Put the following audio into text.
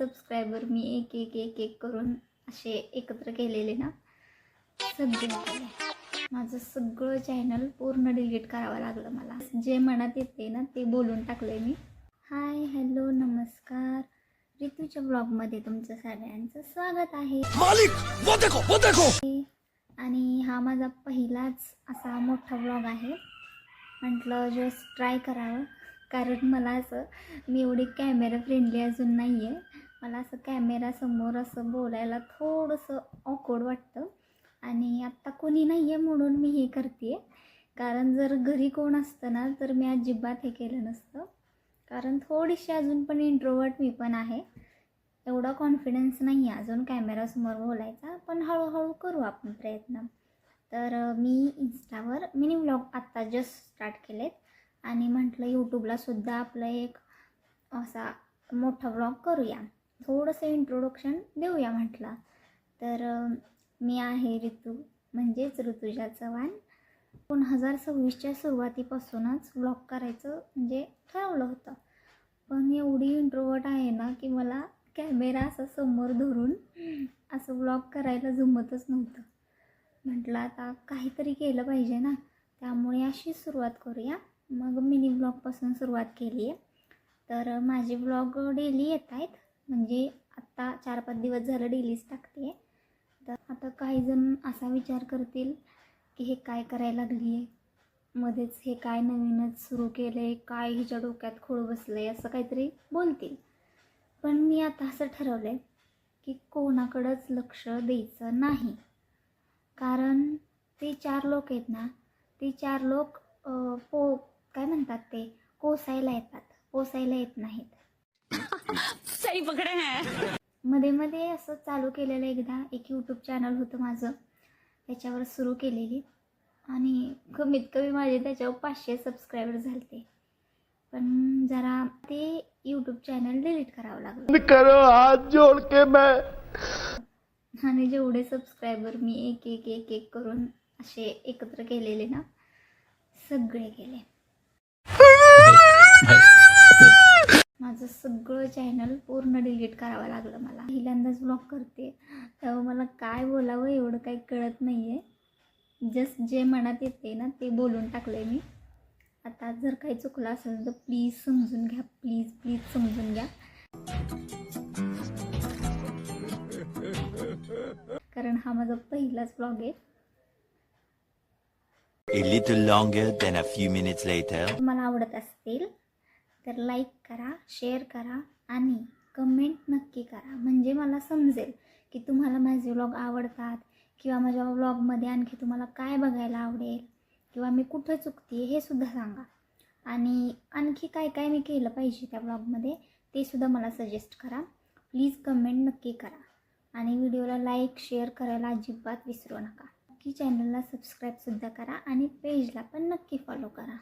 Subscriber मी एक एक एक एक करून असे एकत्र केलेले ना, सगळे केले. माझं सगळं चॅनल पूर्ण डिलीट करावं लागलं मला. जे मनात येते ना ते बोलून टाकले मी. हाय, हॅलो, नमस्कार. ऋतूच्या ब्लॉगमध्ये तुमचं सगळ्यांचं स्वागत आहे. मालिक वो देखो आणि हा माझा पहिलाच असा मोठा ब्लॉग आहे. म्हटलं जस्ट ट्राय करावं, कारण मला असं मी एवढी कॅमेरा फ्रेंडली अजून नाही आहे. मला असं कॅमेरासमोर असं बोलायला थोडंसं ऑकवर्ड वाटतं. आणि आत्ता कोणी नाही आहे म्हणून मी हे करते आहे. कारण जर घरी कोण असतं ना तर मी अजिबात हे केलं नसतं. कारण थोडीशी अजून पण इंट्रोवर्ट मी पण आहे. एवढा कॉन्फिडन्स नाही आहे अजून कॅमेरासमोर बोलायचा, पण हळूहळू करू आपण प्रयत्न. तर मी इंस्टावर मिनी व्लॉग आत्ता जस्ट स्टार्ट केलेत आणि म्हटलं यूट्यूबलासुद्धा आपलं एक असा मोठा व्लॉग करूया, थोडंसं इंट्रोडक्शन देऊया म्हटलं. तर मी आहे ऋतू, म्हणजेच ऋतुजा चव्हाण. 2026च्या सुरुवातीपासूनच व्लॉग करायचं म्हणजे ठरवलं होतं. पण एवढी इंट्रोवर्ट आहे ना की मला कॅमेरा असा समोर धरून असं व्लॉग करायला जमतच नव्हतं. म्हटलं आता काहीतरी केलं पाहिजे ना, त्यामुळे अशी सुरुवात करूया. मग मिनी व्लॉगपासून सुरुवात केली आहे. तर माझे व्लॉग डेली येत आहेत, म्हणजे आत्ता 4-5 दिवस झालं डेलीच टाकते आहे. तर आता काहीजण असा विचार करतील की हे काय करायला लागली आहे, मध्येच हे काय नवीनच सुरू केलं आहे, काय हिच्या डोक्यात खोळ बसलं आहे, असं काहीतरी बोलतील. पण मी आता असं ठरवलं आहे की कोणाकडंच लक्ष द्यायचं नाही. कारण ते 4 लोक आहेत ना, ते 4 लोक काय म्हणतात ते कोसायला येतात, पोसायला येत नाहीत. सही पकडे हैं. मध्ये असं चालू केलेलं एकदा एक यूट्यूब चॅनल होतं माझं, त्याच्यावर सुरू केलेली आणि कमीत कमी माझे त्याच्यावर 500 सबस्क्रायबर झाले. पण जरा ते यूट्यूब चॅनल डिलीट करावं लागलं. करो हाथ जोड़ के मैं. आणि जेवढे सबस्क्रायबर मी एक एक एक एक करून असे एकत्र केलेले ना, सगळे केले. माझं सगळं चॅनल पूर्ण डिलीट करावं लागलं मला. पहिल्यांदाच ब्लॉग करते तेव्हा मला काय बोलावं एवढं काही कळत नाही आहे. जस्ट जे मनात येते ना ते बोलून टाकलं मी. आता जर काही चुकलं असेल तर प्लीज समजून घ्या, प्लीज प्लीज समजून घ्या. कारण हा माझा पहिलाच ब्लॉग आहे. A little longer than a few minutes later. तुम्हाला आवडत असतील तर लाईक करा, शेअर करा आणि कमेंट नक्की करा, म्हणजे मला समजेल की तुम्हाला माझे व्लॉग आवडतात किंवा माझ्या व्लॉगमध्ये आणखी तुम्हाला काय बघायला आवडेल किंवा मी कुठं चुकते हे सुद्धा सांगा. आणि आणखी काय काय मी केलं पाहिजे त्या व्लॉगमध्ये ते सुद्धा मला सजेस्ट करा. प्लीज कमेंट नक्की करा आणि व्हिडिओला लाईक शेअर करायला अजिबात विसरू नका. नक्की चॅनलला सबस्क्राईबसुद्धा करा आणि पेजला पण नक्की फॉलो करा.